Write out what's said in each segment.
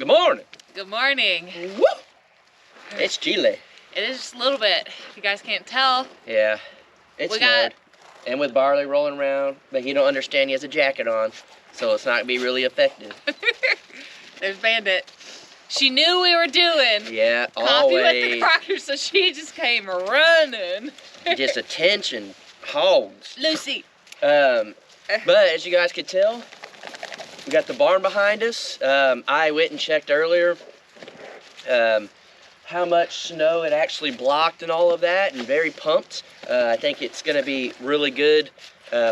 Good morning. Good morning. Woo! It's chilly. It is just a little bit, if you guys can't tell. Yeah, it's snowed. And with Barley rolling around, but he don't understand he has a jacket on, so it's not going to be really effective. There's Bandit. She knew we were doing coffee always with the Crockers, so she just came running. Just attention hogs. Lucy. But as you guys could tell, we got the barn behind us. I went and checked earlier how much snow it actually blocked and all of that, and very pumped. I think it's going to be really good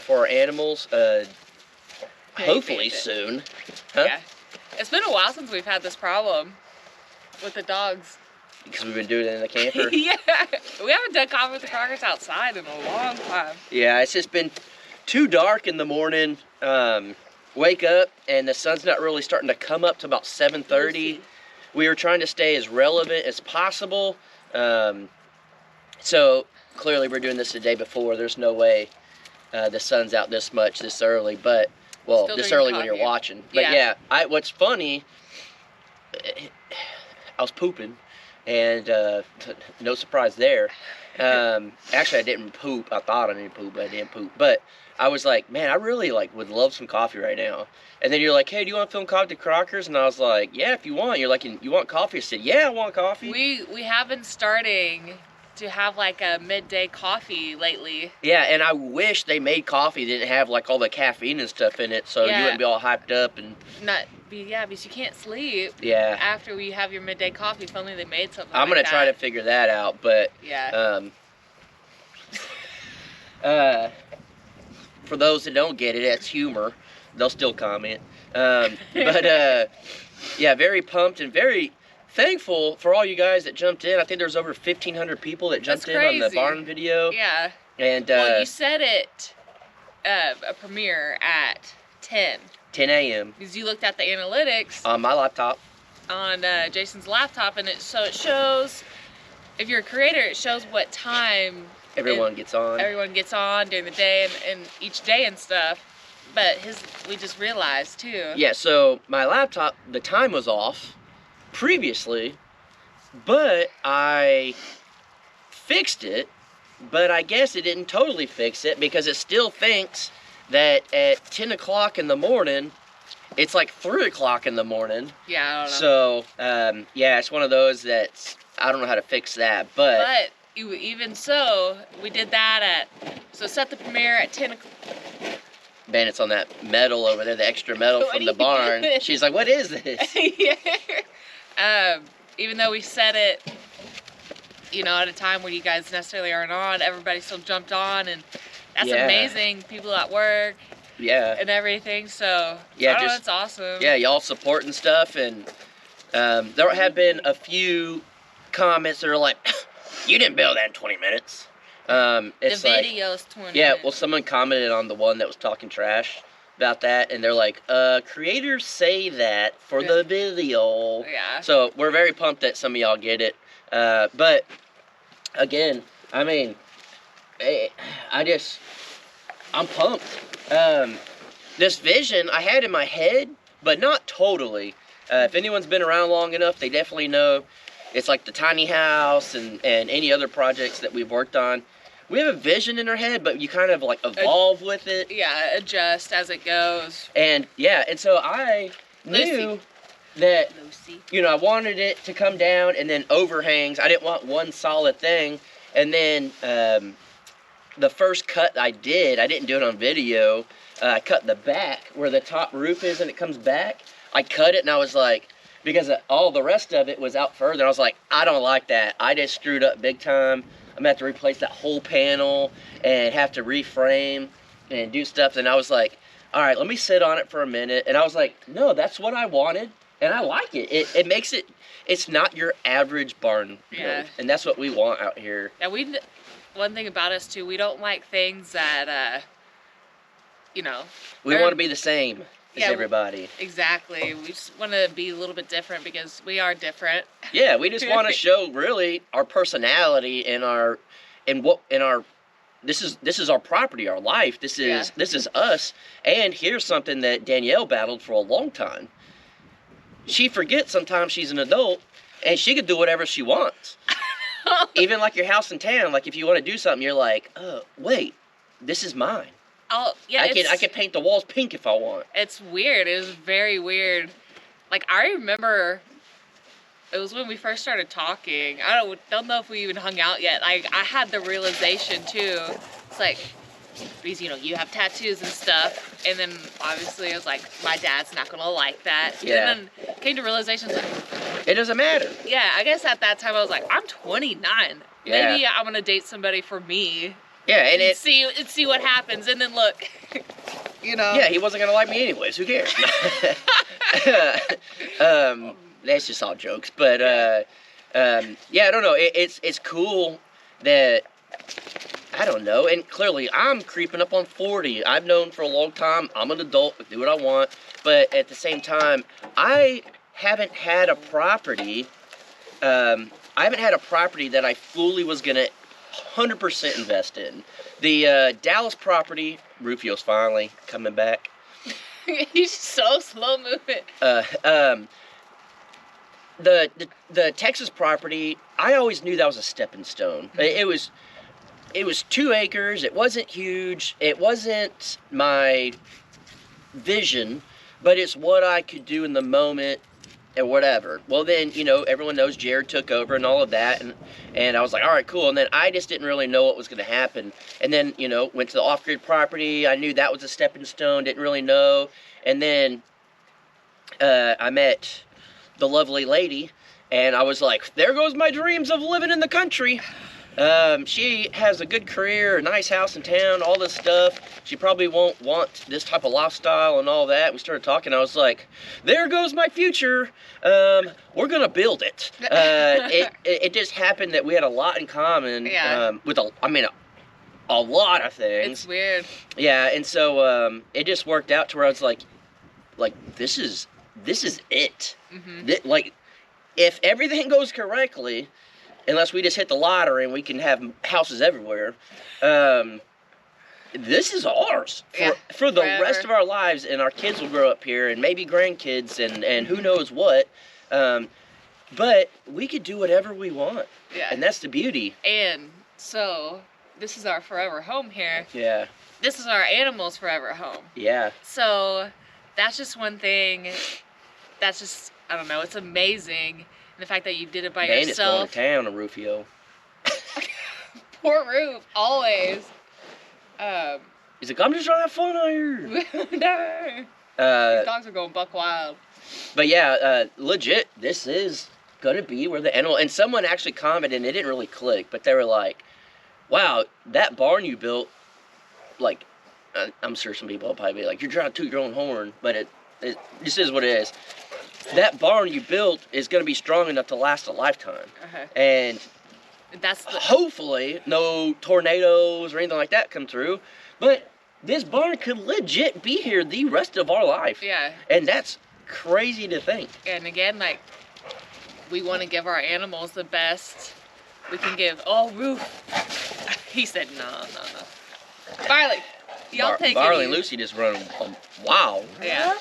for our animals, hopefully soon. Huh? Yeah. It's been a while since we've had this problem with the dogs. Because we've been doing it in the camper? Yeah. We haven't done coffee with the Crockers outside in a long time. Yeah, it's just been too dark in the morning. Wake up, and the sun's not really starting to come up to about 7:30. We were trying to stay as relevant as possible. So clearly we're doing this the day before. There's no way the sun's out this much this early, but well, this early when you're watching. But yeah, what's funny, I was pooping, and no surprise there. Actually, I didn't poop. I thought I didn't poop, but I didn't poop. But I was like, man, I really would love some coffee right now. And then you're like, hey, do you want to film coffee to Crockers? And I was like, yeah, if you want. You're like, you want coffee? I said, yeah, I want coffee. We have been starting to have a midday coffee lately. Yeah, and I wish they made coffee that didn't have all the caffeine and stuff in it, so you wouldn't be all hyped up and because you can't sleep. Yeah. After we have your midday coffee, if only they made something. I'm gonna try to figure that out, but for those that don't get it, that's humor. They'll still comment. Yeah, very pumped and very thankful for all you guys that jumped in. I think there's over 1,500 people that jumped in on the barn video. Yeah. And well, you said it a premiere at 10 a.m. because you looked at the analytics on my laptop, on Jason's laptop, and it shows, if you're a creator, it shows what time everyone gets on during the day and each day and stuff. But we just realized too. Yeah, so my laptop, the time was off previously, but I fixed it, but I guess it didn't totally fix it because it still thinks that at 10 o'clock in the morning, it's 3 o'clock in the morning. Yeah, I don't know. So, yeah, it's one of those that I don't know how to fix that, but even so, we did that so set the premiere at 10 o'clock. Bandit's on that metal over there, the extra metal from the barn. She's like, what is this? Yeah. Even though we set it, at a time where you guys necessarily aren't on, everybody still jumped on, and that's amazing. People at work. Yeah. And everything, so yeah, that's awesome. Yeah, y'all supporting stuff, and there have been a few comments that are like, you didn't build that in 20 minutes. It's the video's 20 Yeah, minutes. well, someone commented on the one that was talking trash about that, and they're like, creators say that for the video. Yeah. So we're very pumped that some of y'all get it. But, again, I mean, I'm pumped. This vision I had in my head, but not totally. If anyone's been around long enough, they definitely know it's like the tiny house and any other projects that we've worked on. We have a vision in our head, but you kind of evolve with it. Yeah, adjust as it goes. And and so I knew that, I wanted it to come down and then overhangs. I didn't want one solid thing. And then the first cut I didn't do it on video. I cut the back where the top roof is and it comes back. I cut it and I was like, because all the rest of it was out further, I was like, I don't like that. I just screwed up big time. I'm gonna have to replace that whole panel and have to reframe and do stuff. And I was like, all right, let me sit on it for a minute. And I was like, no, that's what I wanted, and I like it. It makes it, it's not your average barn build, and that's what we want out here. Yeah, one thing about us too, we don't like things that, we want to be the same as everybody. Exactly. We just want to be a little bit different because we are different. Yeah, we just want to show really our personality and this is our property, our life. This is us. And here's something that Danielle battled for a long time. she forgets sometimes she's an adult, and she could do whatever she wants. Even like your house in town, like if you want to do something, you're like, oh, wait, this is mine. Oh, yeah. I can paint the walls pink if I want. It's weird. It was very weird. Like, I remember it was when we first started talking. I don't know if we even hung out yet. I had the realization too. It's like, because you have tattoos and stuff, and then obviously I was like, my dad's not gonna like that. Yeah. And then came to realization, like, it doesn't matter. Yeah, I guess at that time I was like, I'm 29. Yeah. Maybe I'm gonna date somebody for me. Yeah, and see what happens, and then look, Yeah, he wasn't gonna like me anyways. Who cares? That's just all jokes, but yeah, I don't know. It's cool that I don't know, and clearly I'm creeping up on 40. I've known for a long time I'm an adult, I do what I want, but at the same time, I haven't had a property. I haven't had a property that I fully was gonna 100% invest in. The Dallas property, Rufio's finally coming back. He's so slow moving. The Texas property, I always knew that was a stepping stone. Mm-hmm. It was 2 acres. It wasn't huge. It wasn't my vision, but it's what I could do in the moment and whatever. Well, then, everyone knows Jared took over and all of that, and I was like, all right, cool. And then I just didn't really know what was going to happen. And then, went to the off-grid property. I knew that was a stepping stone. Didn't really know. And then I met the lovely lady, and I was like, there goes my dreams of living in the country. She has a good career, a nice house in town, all this stuff. She probably won't want this type of lifestyle and all that. We started talking. I was like, there goes my future. We're going to build it. It just happened that we had a lot in common. Yeah. With a lot of things. It's weird. Yeah. And so, it just worked out to where I was like, this is it. Mm-hmm. If everything goes correctly, unless we just hit the lottery and we can have houses everywhere, this is ours for the forever. rest of our lives, and our kids will grow up here, and maybe grandkids, and who knows what. But we could do whatever we want, and that's the beauty. And so this is our forever home here. Yeah. This is our animals' forever home. Yeah. So that's just one thing. That's just, I don't know. It's amazing. And the fact that you did it by yourself. It's going to town, Rufio. Poor Roof, always. He's like, I'm just trying to have fun out here. No. These dogs are going buck wild. But yeah, legit, this is going to be where the animal... And someone actually commented, and it didn't really click, but they were like, wow, that barn you built, I'm sure some people will probably be like, you're trying to toot your own horn, but it this is what it is. That barn you built is going to be strong enough to last a lifetime. Uh-huh. And that's hopefully no tornadoes or anything like that come through. But this barn could legit be here the rest of our life. Yeah. And that's crazy to think. And again, we want to give our animals the best we can give. Oh, Roof. He said, no. Barley, y'all take it. Barley and Lucy just run wild. Yeah.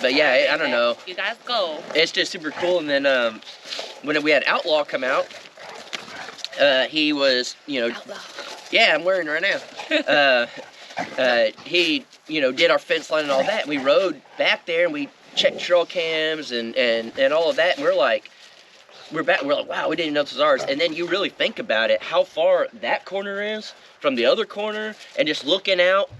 But yeah, I don't know. You guys go. It's just super cool. And then when we had Outlaw come out, he was, Outlaw. Yeah, I'm wearing it right now. He, did our fence line and all that. And we rode back there and we checked trail cams and all of that. And we're like, wow, we didn't even know this was ours. And then you really think about it, how far that corner is from the other corner, and just looking out,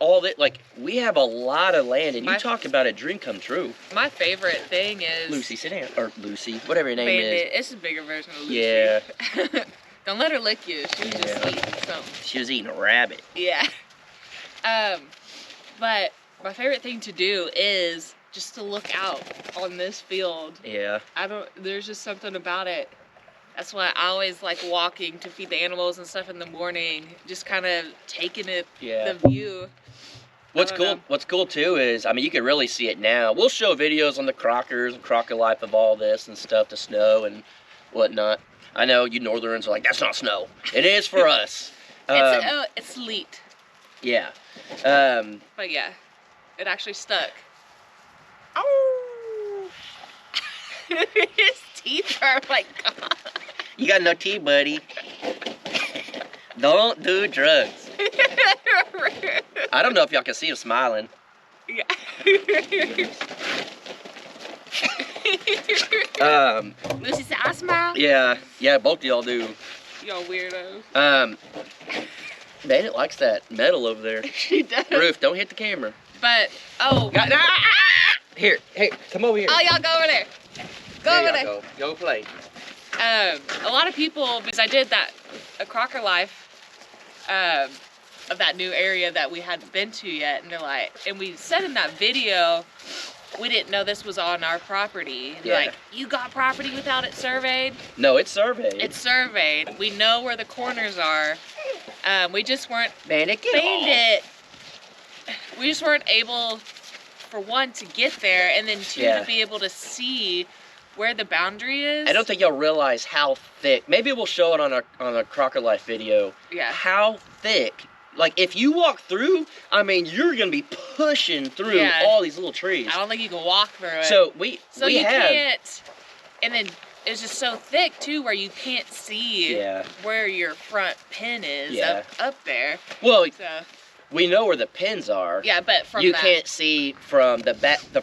all that, we have a lot of land, and you talk about a dream come true. My favorite thing is... Lucy, sit down. Or Lucy, whatever your name Bandit. is. It's a bigger version of Lucy. Yeah. Don't let her lick you. She was just eating something. She was eating a rabbit. Yeah. But my favorite thing to do is just to look out on this field. Yeah. There's just something about it. That's why I always like walking to feed the animals and stuff in the morning. Just kind of taking it, the view. What's cool too is, you can really see it now. We'll show videos on the Crockers and Crocker life of all this and stuff, the snow and whatnot. I know you Northerns are like, that's not snow. It is for us. It's sleet. Yeah. But yeah, it actually stuck. Oh. His teeth are like gone. You got no teeth, buddy. Don't do drugs. I don't know if y'all can see him smiling. Yeah. Lucy said, I smile. Yeah, both of y'all do. Y'all weirdos. Bandit likes that metal over there. She does. Roof, don't hit the camera. But, oh. Here, hey, come over here. Oh, y'all go over there. Go over there. Go play. A lot of people, because I did that, a Crocker Life, of that new area that we hadn't been to yet, and they're like, and we said in that video, we didn't know this was on our property. And like, you got property without it surveyed? No, it's surveyed. It's surveyed. We know where the corners are. We just weren't Bandit, we just weren't able, for one, to get there, and then two, to be able to see where the boundary is. I don't think y'all realize how thick. Maybe we'll show it on a Crocker Life video. Yeah. How thick. Like, if you walk through, I mean, you're gonna be pushing through all these little trees. I don't think you can walk through it. So you can't. And then it's just so thick too, where you can't see where your front pin is up there. Well, so we know where the pins are. Yeah, but from you can't see from the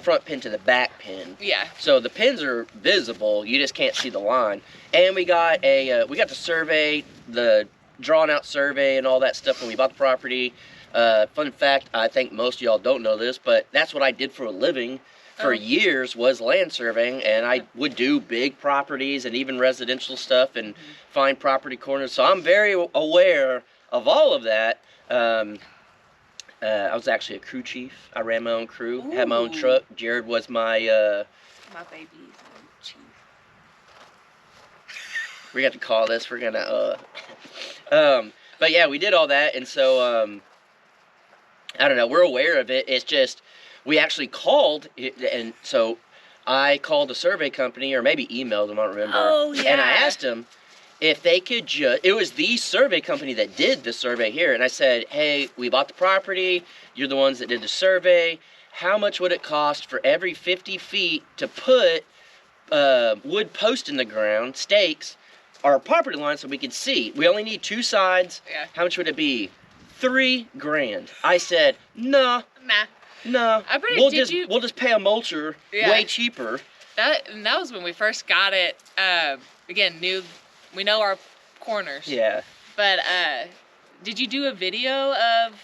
front pin to the back pin. Yeah. So the pins are visible. You just can't see the line. And we got the survey, the drawn out survey and all that stuff when we bought the property. Fun fact, I think most of y'all don't know this, but that's what I did for a living for years, was land surveying, and I would do big properties and even residential stuff and find property corners. So I'm very aware of all of that. I was actually a crew chief. I ran my own crew, had my own truck. Jared was my baby chief. We got to call this. We're gonna but yeah, we did all that, and so I don't know, we're aware of it. It's just we actually called, and so I called a survey company, or maybe emailed them, I don't remember. Oh, yeah. And I asked them if they could it was the survey company that did the survey here, and I said, hey, we bought the property, you're the ones that did the survey, how much would it cost for every 50 feet to put wood post in the ground, stakes, our property line, so we could see? We only need two sides. Yeah. How much would it be? $3,000. I said, no. Nah. We'll just pay a mulcher way cheaper. That was when we first got it. Again, we know our corners. Yeah. But did you do a video of,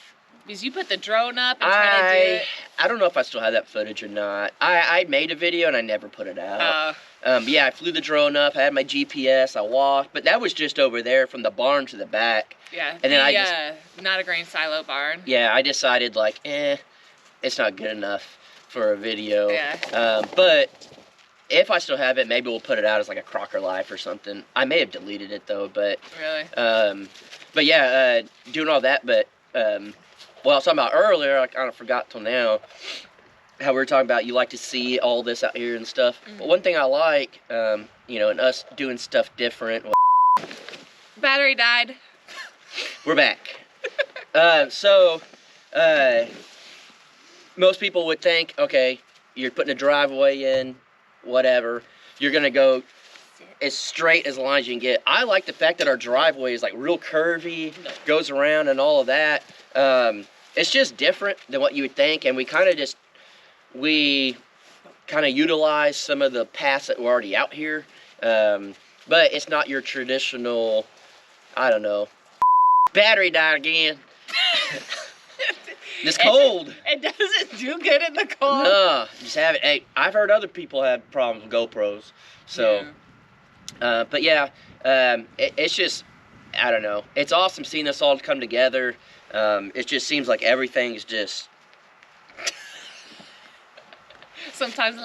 because you put the drone up and tried to do it? I don't know if I still have that footage or not. I made a video and I never put it out. Yeah, I flew the drone up, I had my GPS, I walked, but that was just over there from the barn to the back. Yeah, and then not a grain silo barn. Yeah, I decided like, it's not good enough for a video. Yeah. But if I still have it, maybe we'll put it out as like a Crocker Life or something. I may have deleted it though, but really. But yeah, doing all that, but what I was talking about earlier, I kind of forgot till now, how we were talking about you like to see all this out here and stuff. But one thing I like, you know, and us doing stuff different. Battery died. We're back. Most people would think, okay, you're putting a driveway in, whatever, you're gonna go as straight as line as you can get. I like the fact that our driveway is like real curvy, goes around and all of that. It's just different than what you would think, and we kind of utilize some of the paths that were already out here. But it's not your traditional, I don't know. Battery died again. It's cold. It doesn't do good in the cold. No, just have it. Hey, I've heard other people have problems with GoPros. So, but yeah, it's just, I don't know. It's awesome seeing this all come together. It just seems like everything's just... Sometimes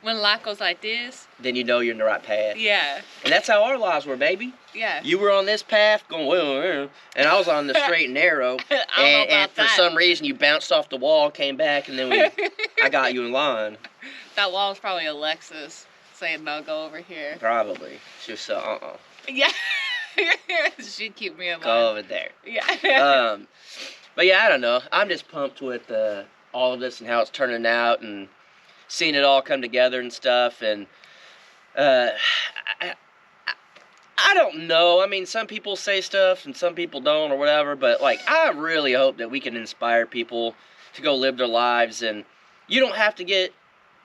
when life goes like this, then you know you're in the right path. Yeah. And that's how our lives were, baby. Yeah. You were on this path going, well, and I was on the straight and narrow. and for some reason you bounced off the wall, came back, and then I got you in line. That wall was probably Alexis saying, no, go over here. Probably. She was Yeah. She'd keep me in line. Go over there. Yeah. But yeah, I don't know. I'm just pumped with all of this and how it's turning out and seeing it all come together and stuff. And I, I, I don't know. I mean, some people say stuff and some people don't or whatever, but like, I really hope that we can inspire people to go live their lives. And you don't have to get,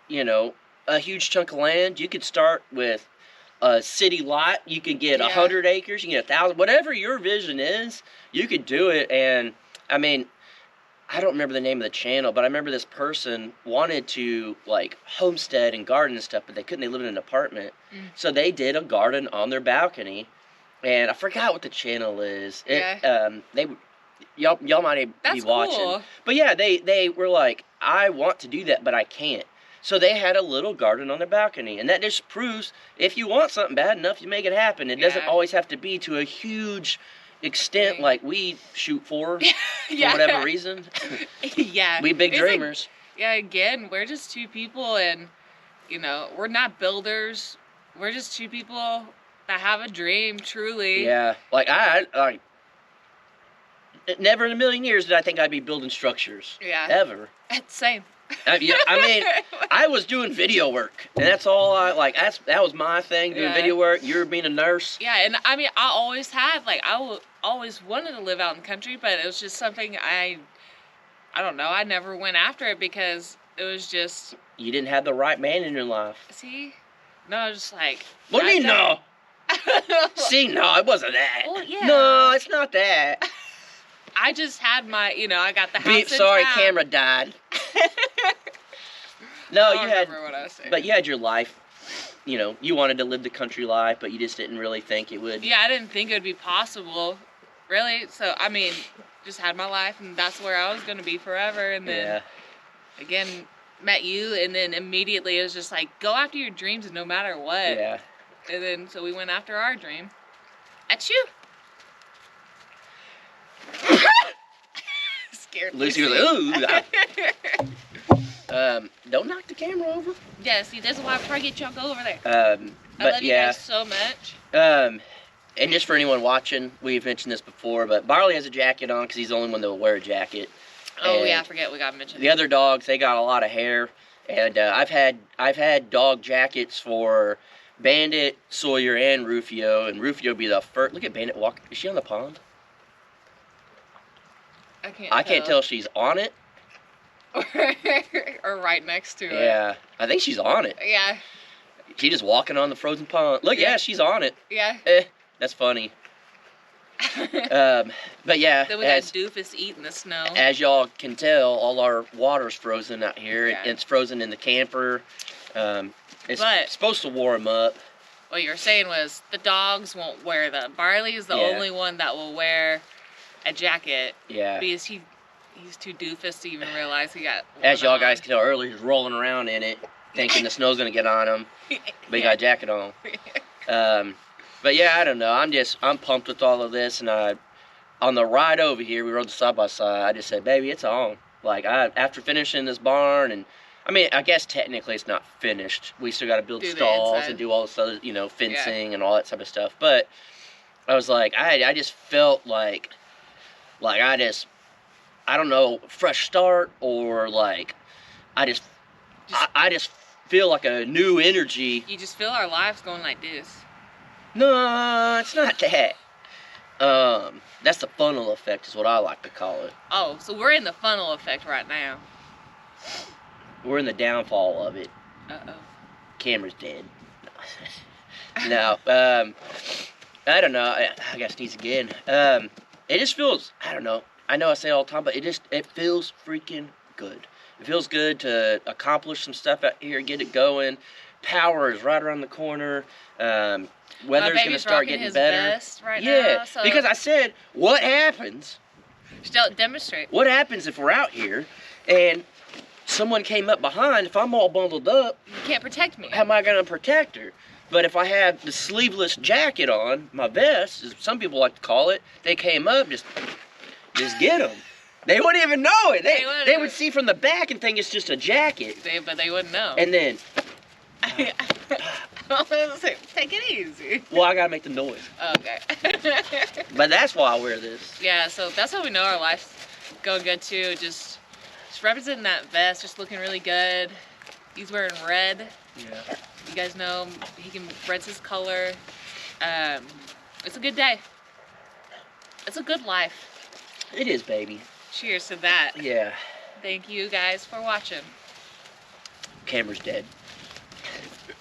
you know, a huge chunk of land. You could start with a city lot. You could get 100 acres. You can get 1,000. Whatever your vision is, you could do it. And I mean, I don't remember the name of the channel, but I remember this person wanted to like homestead and garden and stuff, but they couldn't. They lived in an apartment, so they did a garden on their balcony. And I forgot what the channel is. Y'all might be watching. Cool. But yeah, they were like, I want to do that, but I can't. So they had a little garden on their balcony, and that just proves if you want something bad enough, you make it happen. It doesn't always have to be to a huge extent like we shoot for whatever reason. We big dreamers. Like, again, we're just two people, and you know, we're not builders. We're just two people that have a dream, truly. Yeah, like I never in a million years did I think I'd be building structures. Yeah. Ever. Same. I mean, I was doing video work, and that's all I like. That was my thing, doing video work. You were being a nurse. Yeah, and I mean, I always had like always wanted to live out in the country, but it was just something I don't know. I never went after it because it was just you didn't have the right man in your life. See, no, I was just like. What do you mean no? See, no, it wasn't that. Well, yeah. No, it's not that. I just had my, you know, I got the house in sorry, town. camera died. No, you had, what I was saying. But you had your life. You know, you wanted to live the country life, but you just didn't really think it would. Yeah, I didn't think it would be possible, really. So, I mean, just had my life, and that's where I was going to be forever. And then, again, met you, and then immediately it was just like, go after your dreams no matter what. Yeah. And then, so we went after our dream. At you. Scared Lucy was like, ooh. Don't knock the camera over. Yeah, see, that's why I try to get y'all go over there. But I love you guys so much. And just for anyone watching, we've mentioned this before, but Barley has a jacket on because he's the only one that will wear a jacket. Oh yeah, I forget we got to mention. The other dogs, they got a lot of hair, and I've had dog jackets for Bandit, Sawyer, and Rufio, and Rufio be the first. Look at Bandit walk. Is she on the pond? I can't tell if she's on it. Or right next to it. Yeah, I think she's on it. Yeah. She just walking on the frozen pond. Look, yeah, she's on it. Yeah. That's funny. But yeah. Then we got Doofus eating the snow. As y'all can tell, all our water's frozen out here. Yeah. It's frozen in the camper. It's supposed to warm up. What you were saying was the dogs won't wear them. Barley is the only one that will wear a jacket. Yeah. Because he's too doofus to even realize he got one. As y'all guys can tell earlier, he's rolling around in it, thinking the snow's gonna get on him. But he got a jacket on. But yeah, I don't know. I'm pumped with all of this, and on the ride over here, we rode side by side. I just said, baby, it's on. Like after finishing this barn, and I mean, I guess technically it's not finished. We still got to build stalls and do all this other, you know, fencing and all that type of stuff. But I was like, I just felt like I don't know, fresh start, or like I just feel like a new energy. You just feel our lives going like this. No, it's not that. That's the funnel effect is what I like to call it. Oh, so we're in the funnel effect right now. We're in the downfall of it. Uh-oh. Camera's dead. No, I don't know. I gotta sneeze again. It just feels, I don't know. I know I say it all the time, but it feels freaking good. It feels good to accomplish some stuff out here, get it going. Power is right around the corner. Weather's gonna start getting better. Now, so because I said, what happens? Just demonstrate. What happens if we're out here and someone came up behind? If I'm all bundled up, you can't protect me. How am I gonna protect her? But if I have the sleeveless jacket on, my vest, as some people like to call it, they came up, just get them. They wouldn't even know it. They would see from the back and think it's just a jacket. But they wouldn't know. And then... Take it easy. Well, I gotta make the noise. Okay. But that's why I wear this. Yeah, so that's how we know our life's going good too. Just representing that vest, just looking really good. He's wearing red. Yeah. You guys know red's his color. It's a good day. It's a good life. It is, baby. Cheers to that. Yeah. Thank you guys for watching. Camera's dead.